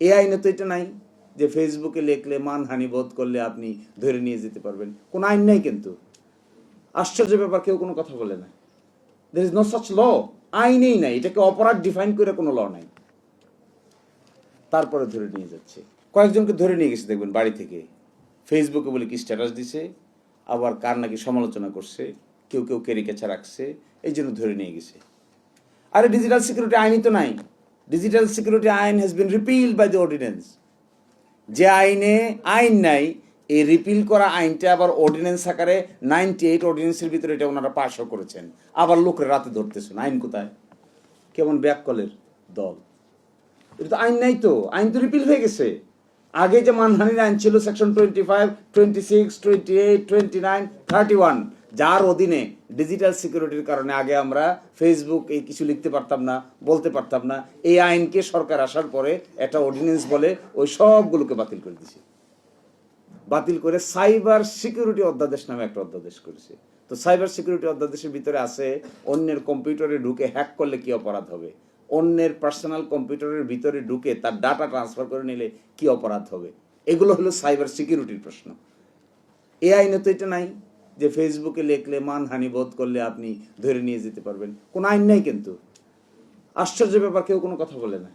এই আইনে তো এটা নাই যে ফেসবুকে লিখলে মানহানি বোধ করলে আপনি ধরে নিয়ে যেতে পারবেন। কোনো আইন নাই কিন্তু। আশ্চর্য ব্যাপার, কেউ কোনো কথা বলে না। দের ইজ নো সাচ ল, আইনেই নাই। এটাকে অপরাধ ডিফাইন করে কোনো ল নাই। তারপরে ধরে নিয়ে যাচ্ছে। কয়েকজনকে ধরে নিয়ে গেছে দেখবেন বাড়ি থেকে, ফেসবুকে বলে কি স্ট্যাটাস দিছে, আবার কার নাকি সমালোচনা করছে, কেউ কেউ ক্যারিকেচার রাখছে, এই জন্য ধরে নিয়ে গেছে। আরে ডিজিটাল সিকিউরিটি আইনই তো নাই। ডিজিটাল সিকিউরিটি আইন has been repealed by the ordinance. যে আইনে আইন নাই, এই রিপিল করা আইনটা আবার অর্ডিন্যান্স আকারে 98 অর্ডিন্যান্সের ভিতরে এটা ওনারা পাশও করেছেন। আবার লোকের রাতে ধরতেছেন। আইন কোথায়? কেমন ব্যাককলের দল! এটা তো আইন নাই, তো আইন তো রিপিল হয়ে গেছে। আগে যে মানহানির আইন ছিল সেকশন 25, 26, 28, 29, 31, যার অধীনে ডিজিটাল সিকিউরিটির কারণে আগে আমরা ফেসবুক এই কিছু লিখতে পারতাম না, বলতে পারতাম না। এই আইনকে সরকার আসার পরে একটা অর্ডিন্যান্স বলে ওই সবগুলোকে বাতিল করে দিছে। বাতিল করে সাইবার সিকিউরিটি অধ্যাদেশ নামে একটা অধ্যাদেশ করেছে। তো সাইবার সিকিউরিটি অধ্যাদেশের ভিতরে আছে অন্যের কম্পিউটারে ঢুকে হ্যাক করলে কি অপরাধ হবে, অন্যের পার্সোনাল কম্পিউটারের ভিতরে ঢুকে তার ডাটা ট্রান্সফার করে নিলে কি অপরাধ হবে। এগুলো হলো সাইবার সিকিউরিটির প্রশ্ন। এই আইনে তো এটা নাই যে ফেসবুকে লিখলে মানহানি বোধ করলে আপনি ধরে নিয়ে যেতে পারবেন। কোনো আইন নাই কিন্তু। আশ্চর্য ব্যাপার, কেউ কোনো কথা বলে না।